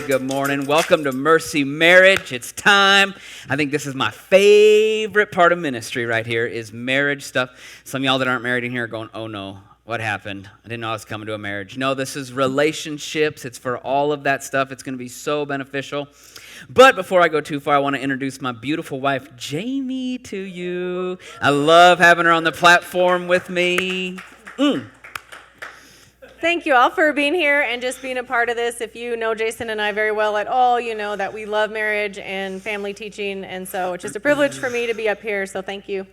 Good morning. Welcome to Mercy Marriage. It's time. I think this is my favorite part of ministry right here is marriage stuff. Some of y'all that aren't married in here are going, oh no, what happened? I didn't know I was coming to a marriage. No, this is relationships. It's for all of that stuff. It's going to be so beneficial. But before I go too far, I want to introduce my beautiful wife, Jayme, to you. I love having her on the platform with me. Thank you all for being here and just being a part of this. If you know Jason and I very well at all, you know that we love marriage and family teaching, and so it's just a privilege for me to be up here, so thank you.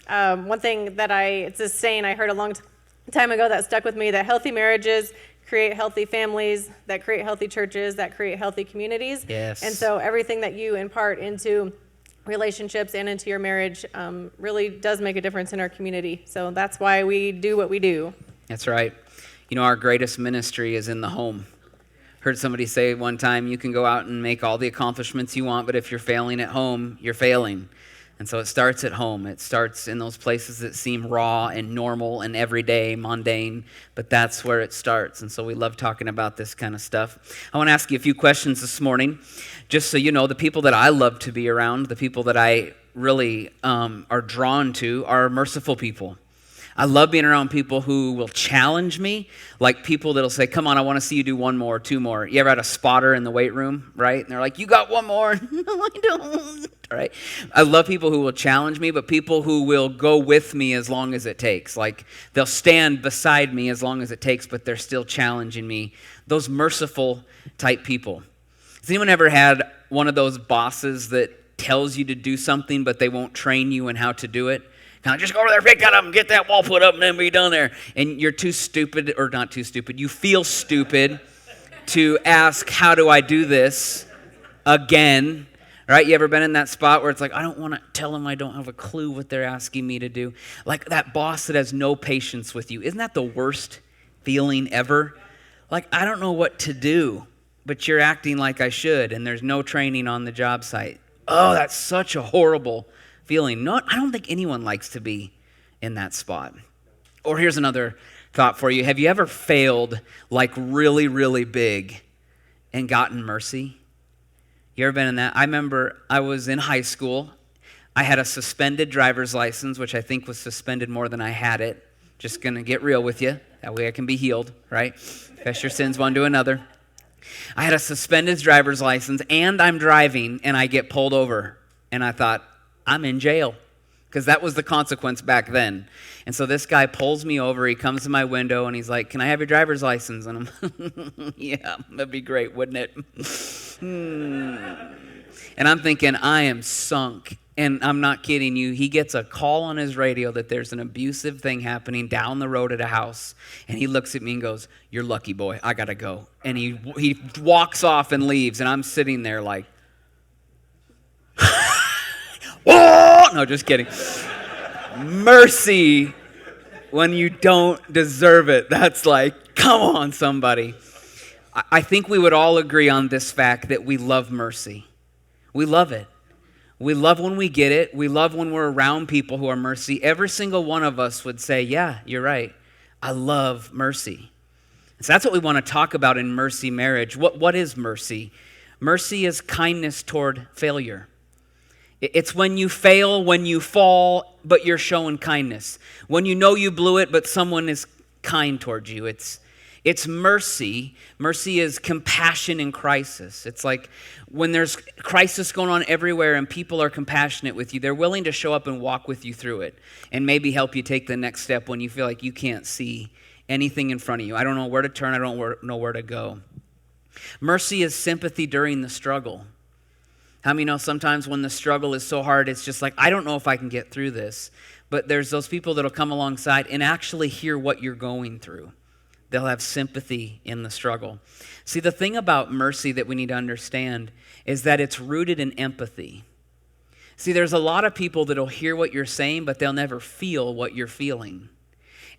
One thing that it's a saying I heard a long time ago that stuck with me, that healthy marriages create healthy families, that create healthy churches, that create healthy communities. Yes. And so everything that you impart into relationships and into your marriage really does make a difference in our community. So that's why we do what we do. That's right. You know, our greatest ministry is in the home. Heard somebody say one time, you can go out and make all the accomplishments you want, but if you're failing at home, you're failing. And so it starts at home. It starts in those places that seem raw and normal and everyday, mundane, but that's where it starts. And so we love talking about this kind of stuff. I want to ask you a few questions this morning, just so you know, the people that I love to be around, the people that I really are drawn to are merciful people. I love being around people who will challenge me, like people that'll say, come on, I want to see you do one more, two more. You ever had a spotter in the weight room, right? And they're like, you got one more. No, I don't, right? I love people who will challenge me, but people who will go with me as long as it takes. Like they'll stand beside me as long as it takes, but they're still challenging me. Those merciful type people. Has anyone ever had one of those bosses that tells you to do something, but they won't train you in how to do it? Kind of just go over there, pick that up, and get that wall put up, and then be done there. And you're too stupid, or not too stupid, you feel stupid to ask, how do I do this again? Right? You ever been in that spot where it's like, I don't want to tell them I don't have a clue what they're asking me to do? Like that boss that has no patience with you. Isn't that the worst feeling ever? Like, I don't know what to do, but you're acting like I should, and there's no training on the job site. Oh, that's such a horrible feeling. I don't think anyone likes to be in that spot. Or here's another thought for you. Have you ever failed like really, really big and gotten mercy? You ever been in that? I remember I was in high school. I had a suspended driver's license, which I think was suspended more than I had it. Just going to get real with you. That way I can be healed, right? Confess your sins one to another. I had a suspended driver's license, and I'm driving, and I get pulled over. And I thought, I'm in jail, because that was the consequence back then. And so this guy pulls me over, he comes to my window, and he's like, can I have your driver's license? And I'm, yeah, that'd be great, wouldn't it? And I'm thinking, I am sunk. And I'm not kidding you, he gets a call on his radio that there's an abusive thing happening down the road at a house. And he looks at me and goes, you're lucky, boy, I gotta go. And he walks off and leaves, and I'm sitting there like, oh, no, just kidding. Mercy when you don't deserve it. That's like, come on, somebody. I think we would all agree on this fact that we love mercy. We love it. We love when we get it. We love when we're around people who are mercy. Every single one of us would say, yeah, you're right. I love mercy. So that's what we want to talk about in Mercy Marriage. What is mercy? Mercy is kindness toward failure. It's when you fail, when you fall, but you're showing kindness. When you know you blew it, but someone is kind towards you. It's mercy. Mercy is compassion in crisis. It's like when there's crisis going on everywhere and people are compassionate with you, they're willing to show up and walk with you through it and maybe help you take the next step when you feel like you can't see anything in front of you. I don't know where to turn. I don't know where to go. Mercy is sympathy during the struggle. How many know sometimes when the struggle is so hard, it's just like, I don't know if I can get through this. But there's those people that'll come alongside and actually hear what you're going through. They'll have sympathy in the struggle. See, the thing about mercy that we need to understand is that it's rooted in empathy. See, there's a lot of people that'll hear what you're saying, but they'll never feel what you're feeling.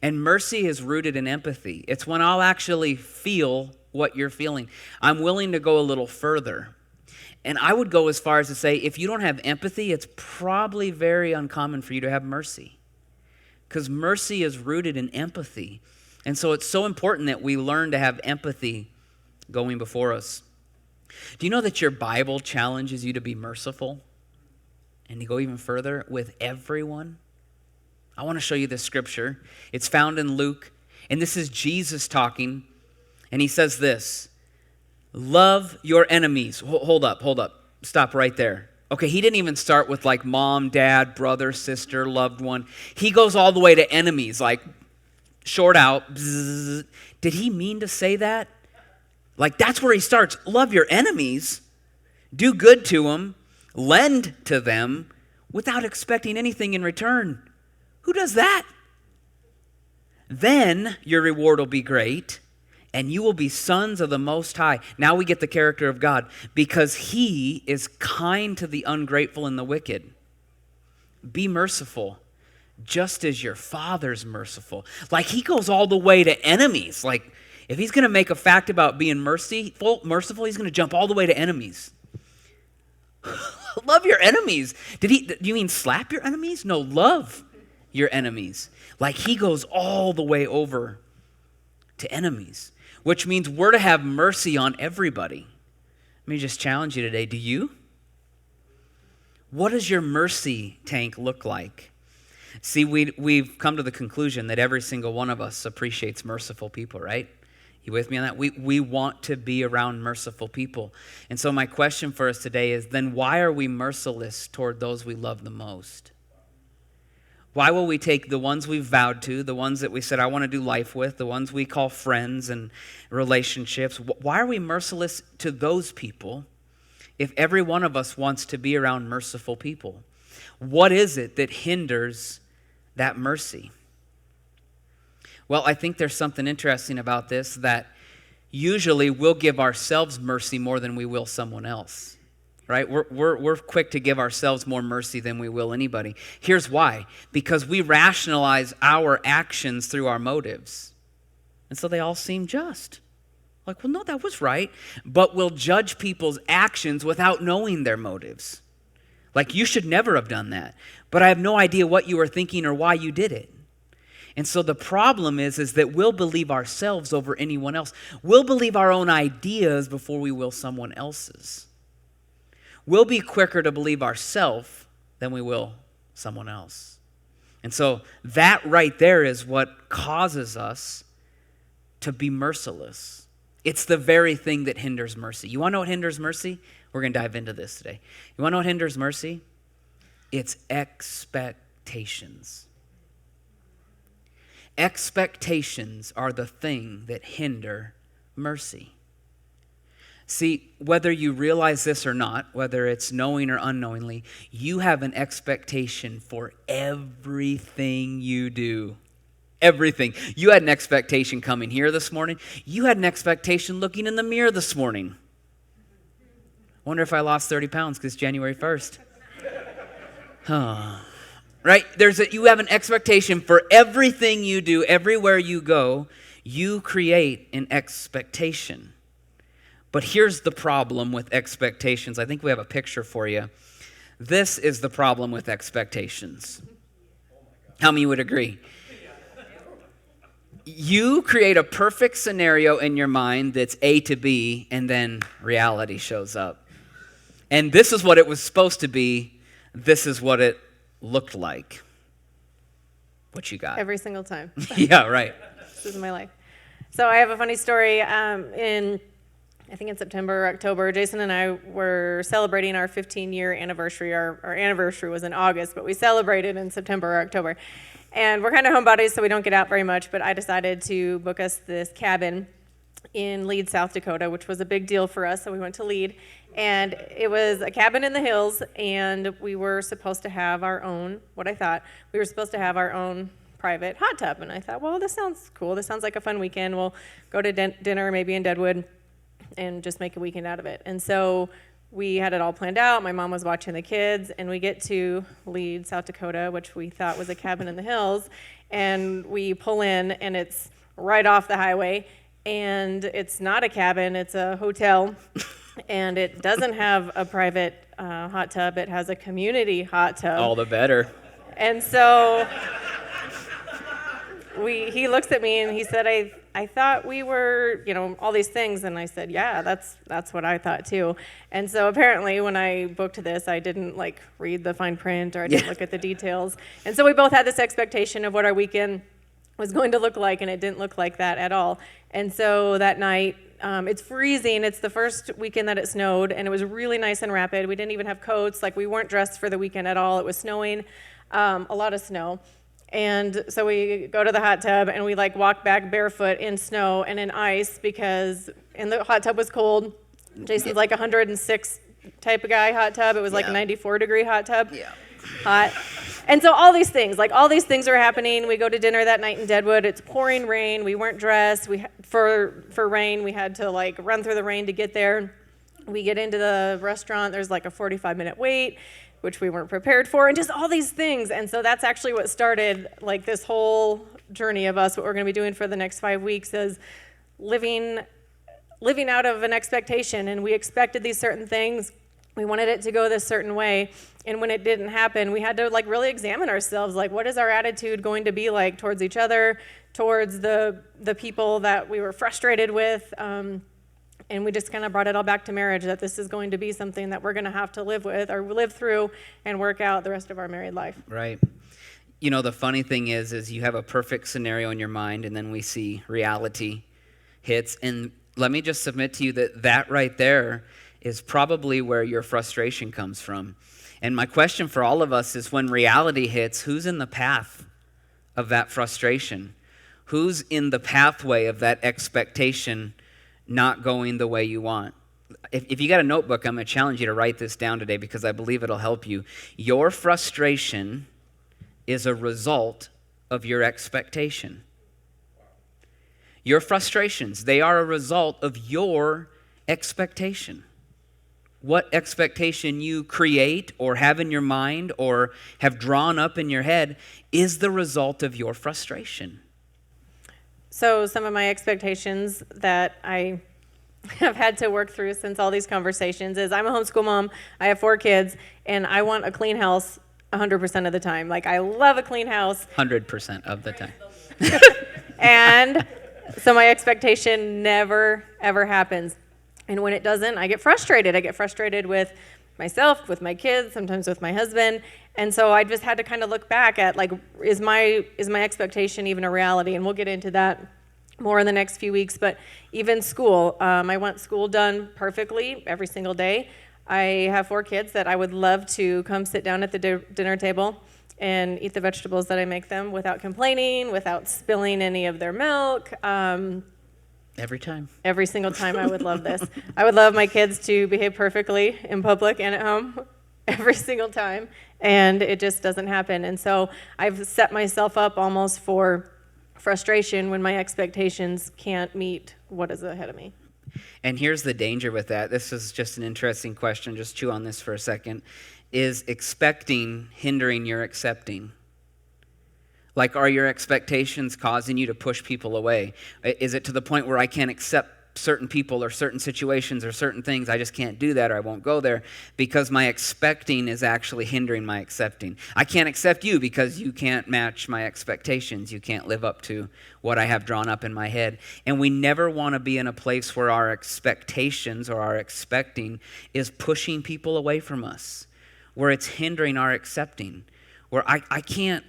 And mercy is rooted in empathy. It's when I'll actually feel what you're feeling. I'm willing to go a little further. And I would go as far as to say, if you don't have empathy, it's probably very uncommon for you to have mercy. because mercy is rooted in empathy. And so it's so important that we learn to have empathy going before us. Do you know that your Bible challenges you to be merciful and to go even further with everyone? I want to show you this scripture. It's found in Luke, and this is Jesus talking, and he says this, love your enemies. Hold up. Stop right there. Okay, he didn't even start with like mom, dad, brother, sister, loved one. He goes all the way to enemies, like short out. Bzzz. Did he mean to say that? Like that's where he starts. Love your enemies. Do good to them. Lend to them without expecting anything in return. Who does that? Then your reward will be great, and you will be sons of the Most High. Now we get the character of God, because he is kind to the ungrateful and the wicked. Be merciful, just as your Father's merciful. Like he goes all the way to enemies. Like if he's going to make a fact about being merciful, he's going to jump all the way to enemies. Love your enemies. Do you mean slap your enemies? No, love your enemies. Like he goes all the way over to enemies, which means we're to have mercy on everybody. Let me just challenge you today. Do you? What does your mercy tank look like? See, we've come to the conclusion that every single one of us appreciates merciful people, right? You with me on that? We want to be around merciful people. And so my question for us today is, then why are we merciless toward those we love the most? Why will we take the ones we've vowed to, the ones that we said, I want to do life with, the ones we call friends and relationships, why are we merciless to those people if every one of us wants to be around merciful people? What is it that hinders that mercy? Well, I think there's something interesting about this, that usually we'll give ourselves mercy more than we will someone else, right? We're quick to give ourselves more mercy than we will anybody. Here's why. Because we rationalize our actions through our motives. And so they all seem just. Like, well, no, that was right. But we'll judge people's actions without knowing their motives. Like, you should never have done that. But I have no idea what you were thinking or why you did it. And so the problem is that we'll believe ourselves over anyone else. We'll believe our own ideas before we will someone else's. We'll be quicker to believe ourselves than we will someone else. And so that right there is what causes us to be merciless. It's the very thing that hinders mercy. You want to know what hinders mercy? We're going to dive into this today. You want to know what hinders mercy? It's expectations. Expectations are the thing that hinder mercy. See, whether you realize this or not, whether it's knowing or unknowingly, you have an expectation for everything you do. Everything. You had an expectation coming here this morning. You had an expectation looking in the mirror this morning. Wonder if I lost 30 pounds because January 1st. Right? You have an expectation for everything you do, everywhere you go, you create an expectation. But here's the problem with expectations. I think we have a picture for you. This is the problem with expectations. How many would agree? You create a perfect scenario in your mind that's A to B, and then reality shows up. And this is what it was supposed to be. This is what it looked like. What you got? Every single time. Yeah, right. This is my life. So I have a funny story. I think in September or October, Jason and I were celebrating our 15-year anniversary. Our anniversary was in August, but we celebrated in September or October. And we're kind of homebodies, so we don't get out very much, but I decided to book us this cabin in Lead, South Dakota, which was a big deal for us, so we went to Lead. And it was a cabin in the hills, and we were supposed to have our own, we were supposed to have our own private hot tub. And I thought, well, this sounds cool. This sounds like a fun weekend. We'll go to dinner maybe in Deadwood and just make a weekend out of it. And so we had it all planned out. My mom was watching the kids, and we get to Lead, South Dakota, which we thought was a cabin in the hills, and we pull in, and it's right off the highway, and it's not a cabin, it's a hotel, and it doesn't have a private hot tub. It has a community hot tub. All the better. And so he looks at me and he said, I thought we were, all these things. And I said, yeah, that's what I thought too. And so apparently when I booked this, I didn't read the fine print, or I didn't look at the details. And so we both had this expectation of what our weekend was going to look like, and it didn't look like that at all. And so that night, it's freezing. It's the first weekend that it snowed, and it was really nice and rapid. We didn't even have coats. We weren't dressed for the weekend at all. It was snowing, a lot of snow. And so we go to the hot tub, and we walk back barefoot in snow and in ice, and the hot tub was cold. Jason's 106 type of guy hot tub. It was a 94-degree hot tub. Yeah. Hot. And so all these things are happening. We go to dinner that night in Deadwood. It's pouring rain. We weren't dressed. For rain, we had to run through the rain to get there. We get into the restaurant. There's a 45-minute wait, which we weren't prepared for, and just all these things. And so that's actually what started this whole journey of us. What we're going to be doing for the next 5 weeks is living out of an expectation. And we expected these certain things. We wanted it to go this certain way. And when it didn't happen, we had to really examine ourselves. What is our attitude going to be like towards each other, towards the people that we were frustrated with? And we just kind of brought it all back to marriage, that this is going to be something that we're going to have to live with, or live through, and work out the rest of our married life. Right. The funny thing is you have a perfect scenario in your mind, and then we see reality hits. And let me just submit to you that right there is probably where your frustration comes from. And my question for all of us is, when reality hits, who's in the path of that frustration? Who's in the pathway of that expectation not going the way you want? If you got a notebook, I'm going to challenge you to write this down today, because I believe it'll help you. Your frustration is a result of your expectation. Your frustrations, they are a result of your expectation. What expectation you create or have in your mind or have drawn up in your head is the result of your frustration. So some of my expectations that I have had to work through since all these conversations is, I'm a homeschool mom, I have 4 kids, and I want a clean house 100% of the time. I love a clean house. 100% of the time. And so my expectation never, ever happens. And when it doesn't, I get frustrated. I get frustrated with myself, with my kids, sometimes with my husband. And so I just had to kind of look back at, is my expectation even a reality? And we'll get into that more in the next few weeks. But even school, I want school done perfectly every single day. I have 4 kids that I would love to come sit down at the dinner table and eat the vegetables that I make them without complaining, without spilling any of their milk. Every time. Every single time. I would love this. I would love my kids to behave perfectly in public and at home every single time, and it just doesn't happen. And so I've set myself up almost for frustration when my expectations can't meet what is ahead of me. And here's the danger with that. This is just an interesting question. Just chew on this for a second. Is expecting hindering your accepting? Are your expectations causing you to push people away? Is it to the point where I can't accept certain people or certain situations or certain things? I just can't do that, or I won't go there, because my expecting is actually hindering my accepting. I can't accept you because you can't match my expectations. You can't live up to what I have drawn up in my head. And we never want to be in a place where our expectations or our expecting is pushing people away from us, where it's hindering our accepting, where I can't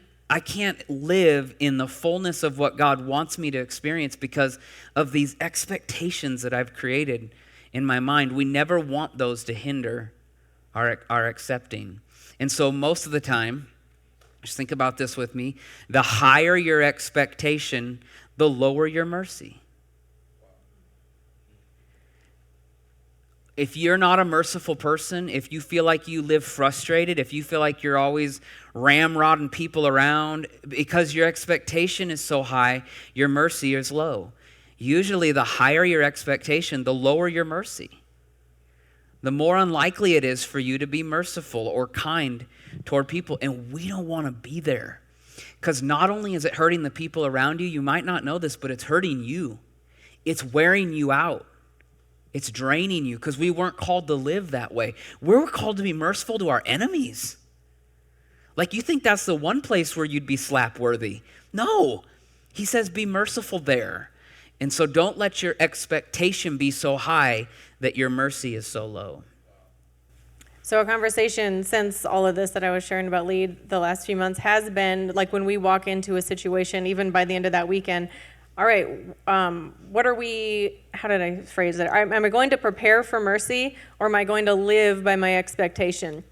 live in the fullness of what God wants me to experience because of these expectations that I've created in my mind. We never want those to hinder our accepting. And so most of the time, just think about this with me, the higher your expectation, the lower your mercy. If you're not a merciful person, if you feel like you live frustrated, if you feel like you're always ramrodding people around, because your expectation is so high, your mercy is low. Usually the higher your expectation, the lower your mercy. The more unlikely it is for you to be merciful or kind toward people. And we don't want to be there. Because not only is it hurting the people around you, you might not know this, but it's hurting you. It's wearing you out. It's draining you, because we weren't called to live that way. We're called to be merciful to our enemies. You think that's the one place where you'd be slap-worthy. No. He says be merciful there. And so don't let your expectation be so high that your mercy is so low. So a conversation since all of this that I was sharing about lead the last few months has been like when we walk into a situation, even by the end of that weekend, all right, what are we, how did I phrase it? Am I going to prepare for mercy or am I going to live by my expectation?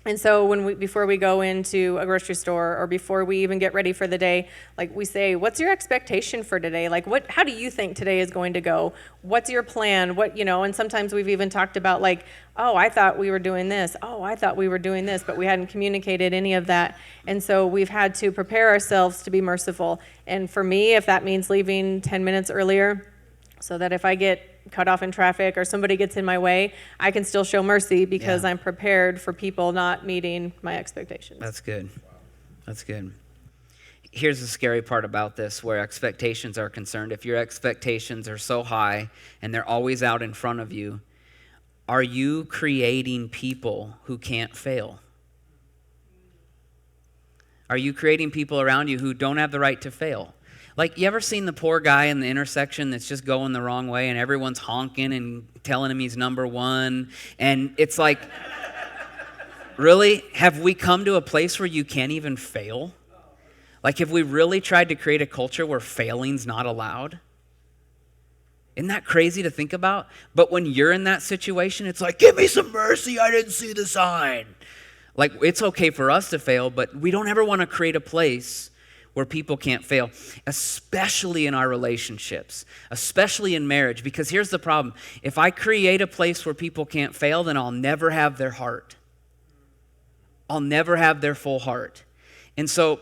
And so before we go into a grocery store or before we even get ready for the day, like we say, what's your expectation for today? Like how do you think today is going to go? What's your plan? And sometimes we've even talked about like, oh, I thought we were doing this. Oh, I thought we were doing this, but we hadn't communicated any of that. And so we've had to prepare ourselves to be merciful. And for me, if that means leaving 10 minutes earlier, so that if I get cut off in traffic or somebody gets in my way, I can still show mercy because I'm prepared for people not meeting my expectations. That's good. That's good. Here's the scary part about this where expectations are concerned. If your expectations are so high and they're always out in front of you, are you creating people who can't fail? Are you creating people around you who don't have the right to fail? Like, you ever seen the poor guy in the intersection that's just going the wrong way and everyone's honking and telling him he's number one? And it's like, really? Have we come to a place where you can't even fail? Like, have we really tried to create a culture where failing's not allowed? Isn't that crazy to think about? But when you're in that situation, it's like, give me some mercy, I didn't see the sign. Like, it's okay for us to fail, but we don't ever want to create a place where people can't fail, especially in our relationships, especially in marriage. Because here's the problem. If I create a place where people can't fail, then I'll never have their heart. I'll never have their full heart. And so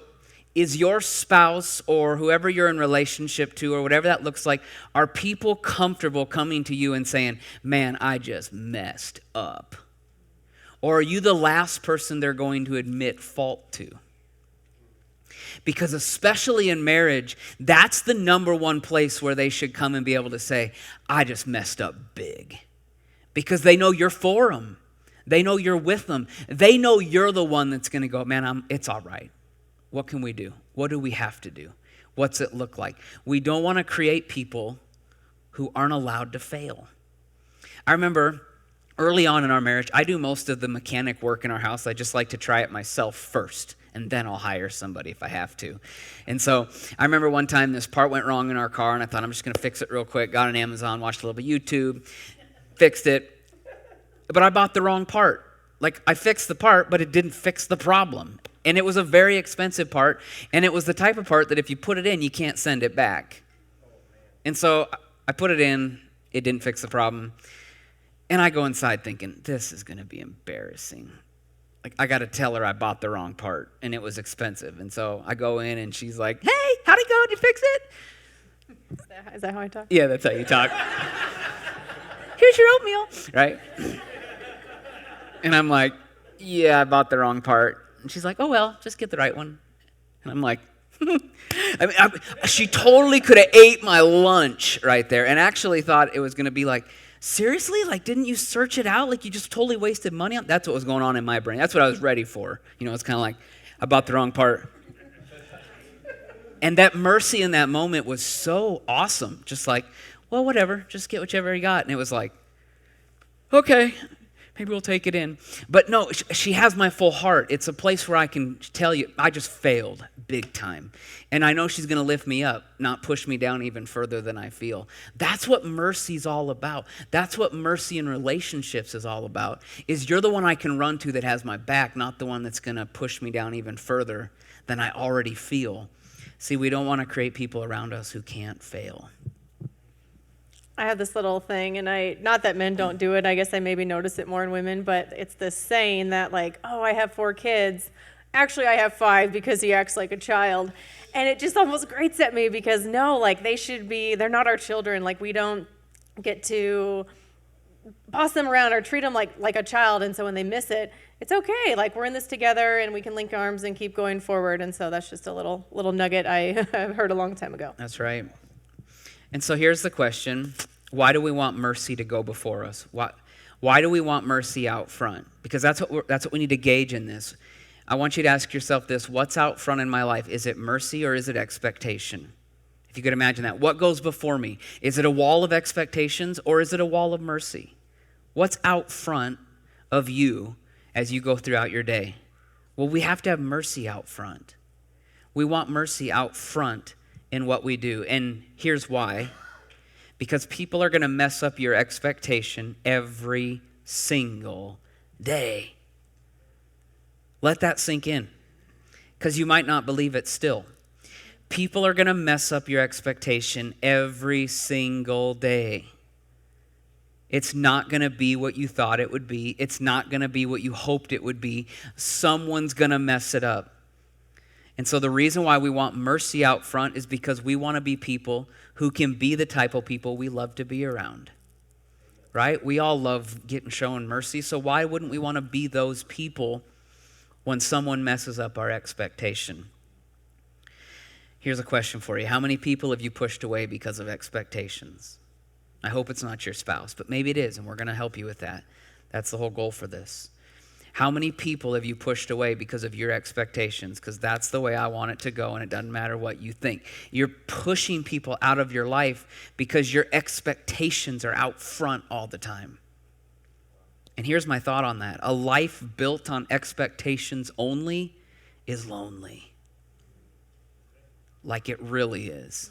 is your spouse or whoever you're in relationship to or whatever that looks like, are people comfortable coming to you and saying, man, I just messed up? Or are you the last person they're going to admit fault to? Because especially in marriage, that's the number one place where they should come and be able to say, I just messed up big. Because they know you're for them. They know you're with them. They know you're the one that's going to go, man, it's all right. What can we do? What do we have to do? What's it look like? We don't want to create people who aren't allowed to fail. I remember early on in our marriage, I do most of the mechanic work in our house. I just like to try it myself first. And then I'll hire somebody if I have to. And so I remember one time this part went wrong in our car, and I thought I'm just going to fix it real quick. Got on Amazon, watched a little bit of YouTube, fixed it. But I bought the wrong part. Like, I fixed the part, but it didn't fix the problem. And it was a very expensive part, and it was the type of part that if you put it in, you can't send it back. And so I put it in. It didn't fix the problem. And I go inside thinking, this is going to be embarrassing. Like, I got to tell her I bought the wrong part, and it was expensive. And so I go in, and she's like, hey, how'd it go? Did you fix it? Is that how I talk? Yeah, that's how you talk. Here's your oatmeal, right? And I'm like, yeah, I bought the wrong part. And she's like, oh, well, just get the right one. And I'm like, she totally could have ate my lunch right there and actually thought it was going to be like, seriously? Like, didn't you search it out? Like, you just totally wasted money on? That's what was going on in my brain. That's what I was ready for. It's kind of like, I bought the wrong part. And that mercy in that moment was so awesome. Just like, well, whatever. Just get whichever you got. And it was like, okay, maybe we'll take it in. But no, she has my full heart. It's a place where I can tell you, I just failed big time. And I know she's going to lift me up, not push me down even further than I feel. That's what mercy's all about. That's what mercy in relationships is all about, is you're the one I can run to that has my back, not the one that's going to push me down even further than I already feel. See, we don't want to create people around us who can't fail. I have this little thing, and not that men don't do it, I guess I maybe notice it more in women, but it's this saying that like, oh, I have 4 kids. Actually, I have 5 because he acts like a child. And it just almost grates at me because no, like they're not our children. Like we don't get to boss them around or treat them like a child. And so when they miss it, it's okay. Like we're in this together and we can link arms and keep going forward. And so that's just a little nugget I heard a long time ago. That's right. And so here's the question. Why do we want mercy to go before us? Why do we want mercy out front? Because that's what we need to gauge in this. I want you to ask yourself this. What's out front in my life? Is it mercy or is it expectation? you could imagine that. What goes before me? Is it a wall of expectations or is it a wall of mercy? What's out front of you as you go throughout your day? Well, we have to have mercy out front. We want mercy out front in what we do. And here's why. Because people are going to mess up your expectation every single day. Let that sink in, because you might not believe it still. People are going to mess up your expectation every single day. It's not going to be what you thought it would be. It's not going to be what you hoped it would be. Someone's going to mess it up. And so the reason why we want mercy out front is because we want to be people who can be the type of people we love to be around. Right? We all love showing mercy, so why wouldn't we want to be those people when someone messes up our expectation? Here's a question for you. How many people have you pushed away because of expectations? I hope it's not your spouse, but maybe it is, and we're going to help you with that. That's the whole goal for this. How many people have you pushed away because of your expectations? Because that's the way I want it to go, and it doesn't matter what you think. You're pushing people out of your life because your expectations are out front all the time. And here's my thought on that. A life built on expectations only is lonely. Like it really is.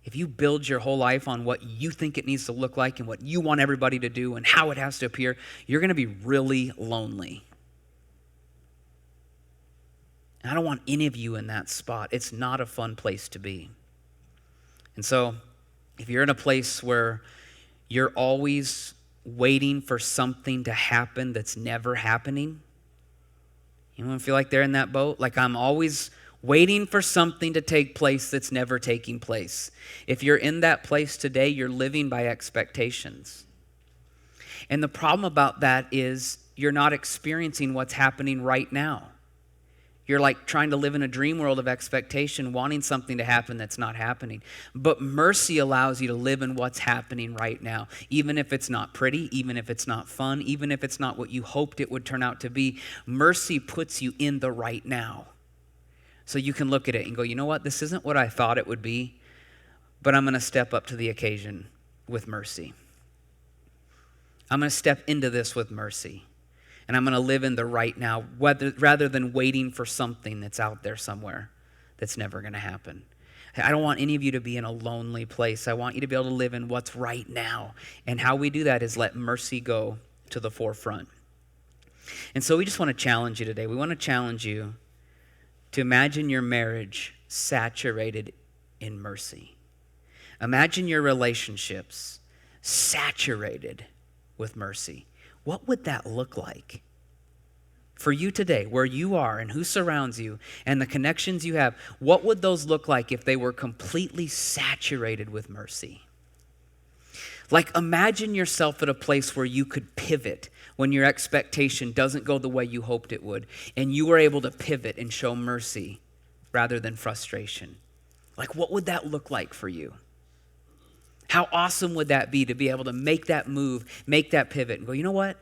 If you build your whole life on what you think it needs to look like and what you want everybody to do and how it has to appear, you're going to be really lonely. And I don't want any of you in that spot. It's not a fun place to be. And so, if you're in a place where you're always waiting for something to happen that's never happening, anyone feel like they're in that boat? Like I'm always waiting for something to take place that's never taking place. If you're in that place today, you're living by expectations. And the problem about that is you're not experiencing what's happening right now. You're like trying to live in a dream world of expectation, wanting something to happen that's not happening. But mercy allows you to live in what's happening right now, even if it's not pretty, even if it's not fun, even if it's not what you hoped it would turn out to be. Mercy puts you in the right now. So you can look at it and go, you know what? This isn't what I thought it would be, but I'm going to step up to the occasion with mercy. I'm going to step into this with mercy. And I'm going to live in the right now, rather than waiting for something that's out there somewhere that's never going to happen. I don't want any of you to be in a lonely place. I want you to be able to live in what's right now. And how we do that is let mercy go to the forefront. And so we just want to challenge you today. We want to challenge you to imagine your marriage saturated in mercy. Imagine your relationships saturated with mercy. What would that look like? For you today, where you are and who surrounds you and the connections you have, what would those look like if they were completely saturated with mercy? Like imagine yourself at a place where you could pivot when your expectation doesn't go the way you hoped it would, and you were able to pivot and show mercy rather than frustration. Like what would that look like for you? How awesome would that be to be able to make that move, make that pivot and go, you know what?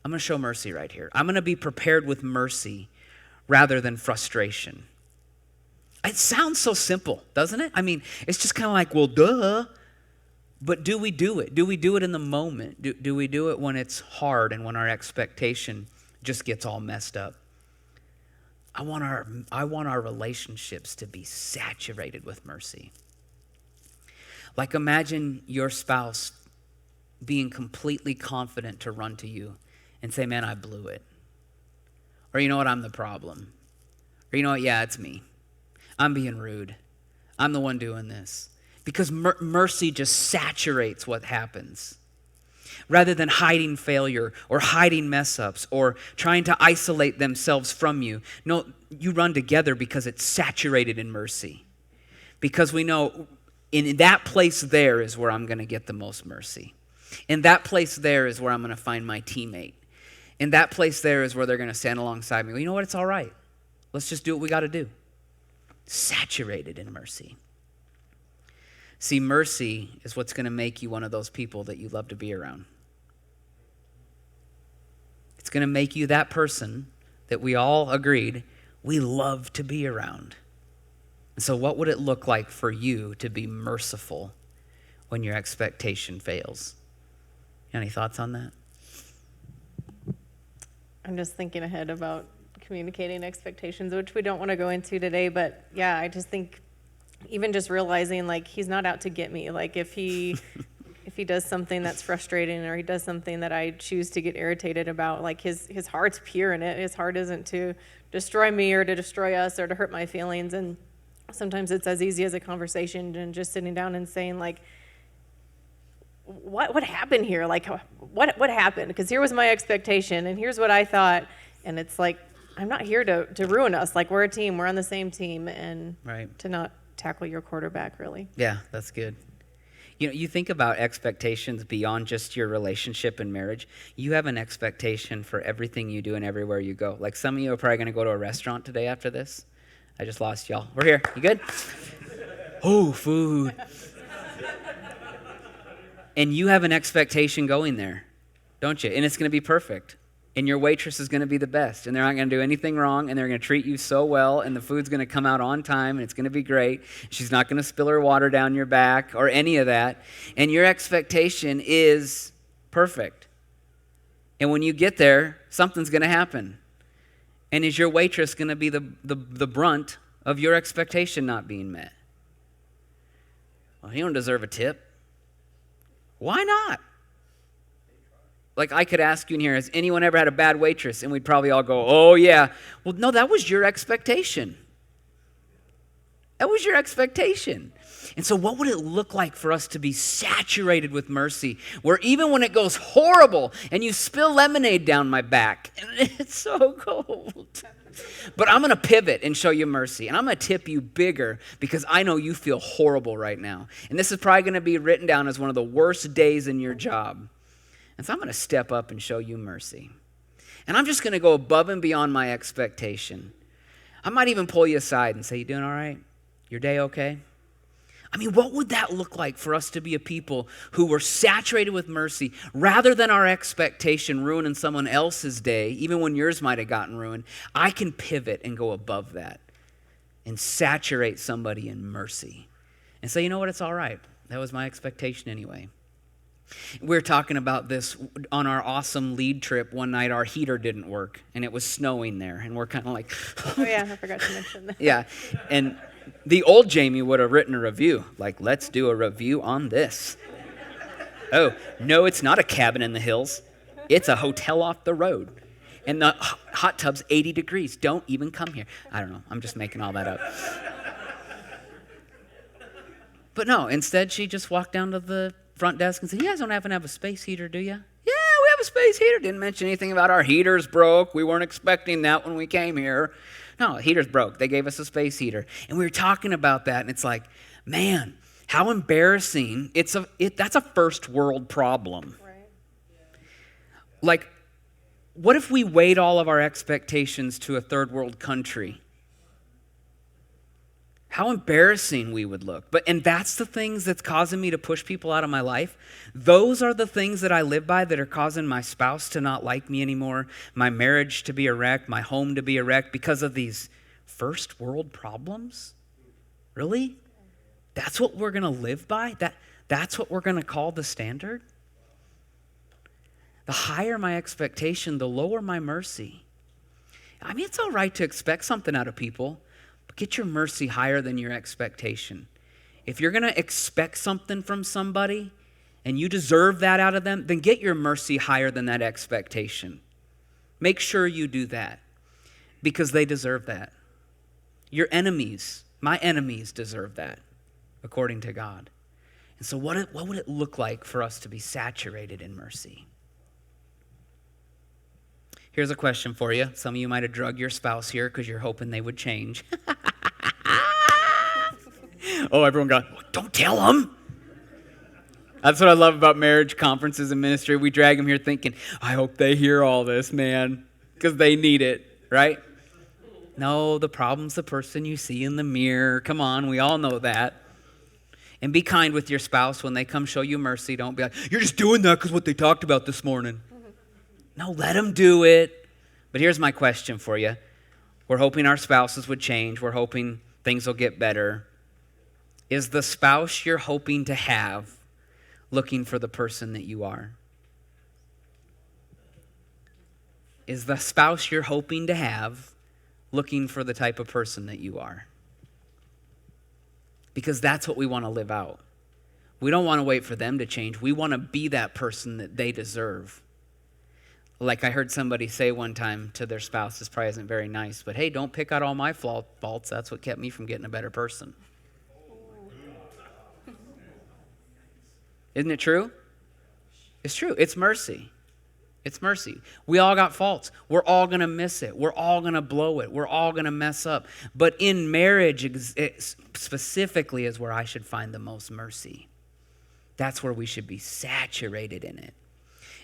I'm going to show mercy right here. I'm going to be prepared with mercy rather than frustration. It sounds so simple, doesn't it? I mean, it's just kind of like, well, duh. But do we do it? Do we do it in the moment? Do we do it when it's hard and when our expectation just gets all messed up? I want our relationships to be saturated with mercy. Like imagine your spouse being completely confident to run to you and say, man, I blew it. Or you know what, I'm the problem. Or you know what, yeah, it's me. I'm being rude. I'm the one doing this. Because mercy just saturates what happens. Rather than hiding failure or hiding mess ups or trying to isolate themselves from you. No, you run together because it's saturated in mercy. Because we know in that place there is where I'm going to get the most mercy. In that place there is where I'm going to find my teammate. In that place there is where they're going to stand alongside me. Well, you know what? It's all right. Let's just do what we got to do. Saturated in mercy. See, mercy is what's going to make you one of those people that you love to be around. It's going to make you that person that we all agreed we love to be around. So what would it look like for you to be merciful when your expectation fails? Any thoughts on that? I'm just thinking ahead about communicating expectations, which we don't want to go into today, but yeah, I just think even just realizing like he's not out to get me. Like if he does something that's frustrating or he does something that I choose to get irritated about, like his heart's pure in it. His heart isn't to destroy me or to destroy us or to hurt my feelings. And sometimes it's as easy as a conversation and just sitting down and saying like, what happened here? Like what happened? Because here was my expectation and here's what I thought. And it's like, I'm not here to ruin us. Like we're a team, we're on the same team, and right. To not tackle your quarterback really. Yeah, that's good. You know, you think about expectations beyond just your relationship and marriage. You have an expectation for everything you do and everywhere you go. Like some of you are probably going to go to a restaurant today after this. I just lost y'all. We're here. You good? Oh, food. And you have an expectation going there, don't you? And it's going to be perfect. And your waitress is going to be the best. And they're not going to do anything wrong. And they're going to treat you so well. And the food's going to come out on time. And it's going to be great. She's not going to spill her water down your back or any of that. And your expectation is perfect. And when you get there, something's going to happen. And is your waitress going to be the brunt of your expectation not being met? Well, he don't deserve a tip. Why not? Like I could ask you in here, has anyone ever had a bad waitress? And we'd probably all go, oh yeah. Well, no, that was your expectation. That was your expectation. And so what would it look like for us to be saturated with mercy, where even when it goes horrible and you spill lemonade down my back, and it's so cold, but I'm going to pivot and show you mercy. And I'm going to tip you bigger because I know you feel horrible right now. And this is probably going to be written down as one of the worst days in your job. And so I'm going to step up and show you mercy. And I'm just going to go above and beyond my expectation. I might even pull you aside and say, you doing all right? Your day okay? I mean, what would that look like for us to be a people who were saturated with mercy rather than our expectation ruining someone else's day, even when yours might have gotten ruined? I can pivot and go above that and saturate somebody in mercy and say, you know what, it's all right. That was my expectation anyway. We were talking about this on our awesome lead trip. One night our heater didn't work and it was snowing there. And we're kind of like, oh yeah, I forgot to mention that. Yeah. And the old Jayme would have written a review, like, let's do a review on this. Oh, no, it's not a cabin in the hills. It's a hotel off the road. And the hot tub's 80 degrees. Don't even come here. I don't know. I'm just making all that up. But no, instead she just walked down to the front desk and said, you guys don't happen to have a space heater, do you? Yeah, we have a space heater. Didn't mention anything about our heaters broke. We weren't expecting that when we came here. No, heaters broke. They gave us a space heater. And we were talking about that, and it's like, man, how embarrassing. That's a first world problem. Right. Like, what if we weighed all of our expectations to a third world country? How embarrassing we would look. And that's the things that's causing me to push people out of my life. Those are the things that I live by that are causing my spouse to not like me anymore, my marriage to be a wreck, my home to be a wreck because of these first world problems? Really? That's what we're going to live by? That's what we're going to call the standard? The higher my expectation, the lower my mercy. I mean, it's all right to expect something out of people. Get your mercy higher than your expectation. If you're going to expect something from somebody and you deserve that out of them, then get your mercy higher than that expectation. Make sure you do that because they deserve that. Your enemies, my enemies deserve that according to God. And so what would it look like for us to be saturated in mercy? Here's a question for you. Some of you might have drugged your spouse here because you're hoping they would change. Oh, everyone got, don't tell them. That's what I love about marriage conferences and ministry. We drag them here thinking, I hope they hear all this, man, because they need it, right? No, the problem's the person you see in the mirror. Come on, we all know that. And be kind with your spouse when they come show you mercy. Don't be like, you're just doing that because what they talked about this morning. No, let them do it. But here's my question for you. We're hoping our spouses would change. We're hoping things will get better. Is the spouse you're hoping to have looking for the person that you are? Is the spouse you're hoping to have looking for the type of person that you are? Because that's what we want to live out. We don't want to wait for them to change. We want to be that person that they deserve. Like I heard somebody say one time to their spouse, this probably isn't very nice, but hey, don't pick out all my faults. That's what kept me from getting a better person. Isn't it true? It's true. It's mercy. It's mercy. We all got faults. We're all going to miss it. We're all going to blow it. We're all going to mess up. But in marriage specifically is where I should find the most mercy. That's where we should be saturated in it.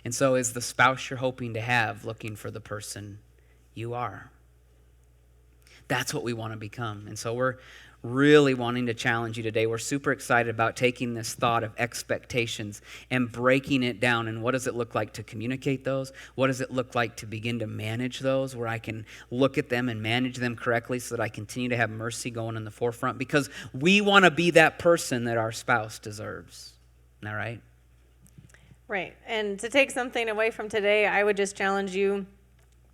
And so is the spouse you're hoping to have looking for the person you are? That's what we want to become. And so we're really wanting to challenge you today. We're super excited about taking this thought of expectations and breaking it down. And what does it look like to communicate those? What does it look like to begin to manage those, where I can look at them and manage them correctly so that I continue to have mercy going in the forefront? Because we want to be that person that our spouse deserves. Isn't that right? Right. And to take something away from today, I would just challenge you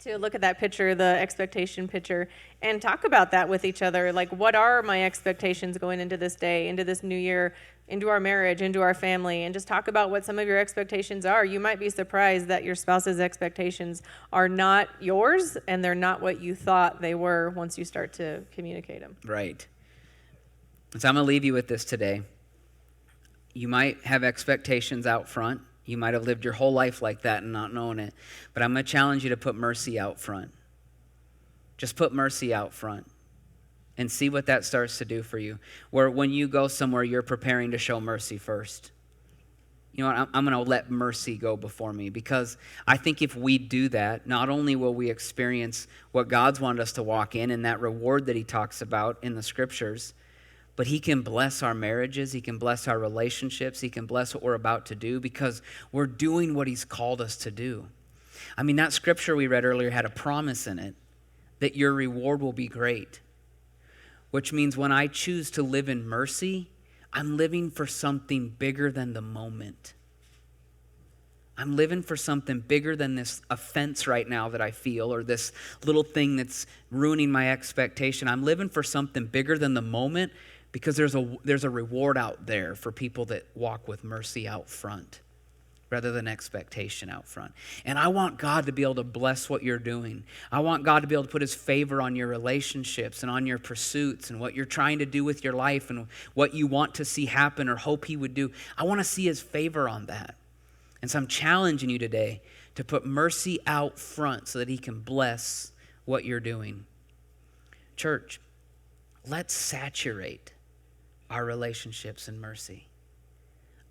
to look at that picture, the expectation picture, and talk about that with each other. Like, what are my expectations going into this day, into this new year, into our marriage, into our family, and just talk about what some of your expectations are. You might be surprised that your spouse's expectations are not yours, and they're not what you thought they were once you start to communicate them. Right. So I'm going to leave you with this today. You might have expectations out front. You might have lived your whole life like that and not known it. But I'm going to challenge you to put mercy out front. Just put mercy out front and see what that starts to do for you. Where when you go somewhere, you're preparing to show mercy first. You know what? I'm going to let mercy go before me, because I think if we do that, not only will we experience what God's wanted us to walk in and that reward that he talks about in the scriptures, but he can bless our marriages, he can bless our relationships, he can bless what we're about to do, because we're doing what he's called us to do. I mean, that scripture we read earlier had a promise in it that your reward will be great, which means when I choose to live in mercy, I'm living for something bigger than the moment. I'm living for something bigger than this offense right now that I feel, or this little thing that's ruining my expectation. I'm living for something bigger than the moment, because there's a reward out there for people that walk with mercy out front rather than expectation out front. And I want God to be able to bless what you're doing. I want God to be able to put his favor on your relationships and on your pursuits and what you're trying to do with your life and what you want to see happen or hope he would do. I want to see his favor on that. And so I'm challenging you today to put mercy out front so that he can bless what you're doing. Church, let's saturate our relationships in mercy.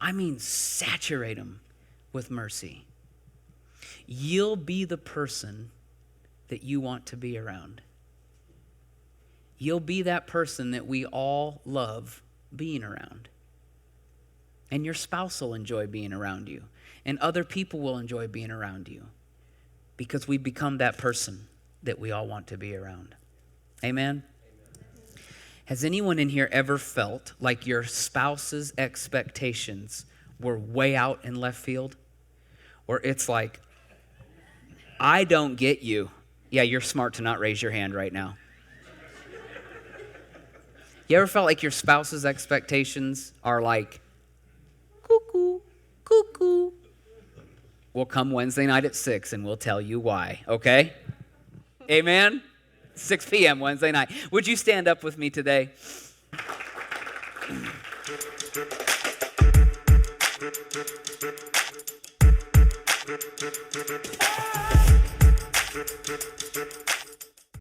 I mean, saturate them with mercy. You'll be the person that you want to be around. You'll be that person that we all love being around. And your spouse will enjoy being around you. And other people will enjoy being around you, because we become that person that we all want to be around. Amen? Has anyone in here ever felt like your spouse's expectations were way out in left field? Or it's like, I don't get you. Yeah, you're smart to not raise your hand right now. You ever felt like your spouse's expectations are like, cuckoo, cuckoo? We'll come Wednesday night at 6 and we'll tell you why, okay? Amen? 6 p.m. Wednesday night. Would you stand up with me today?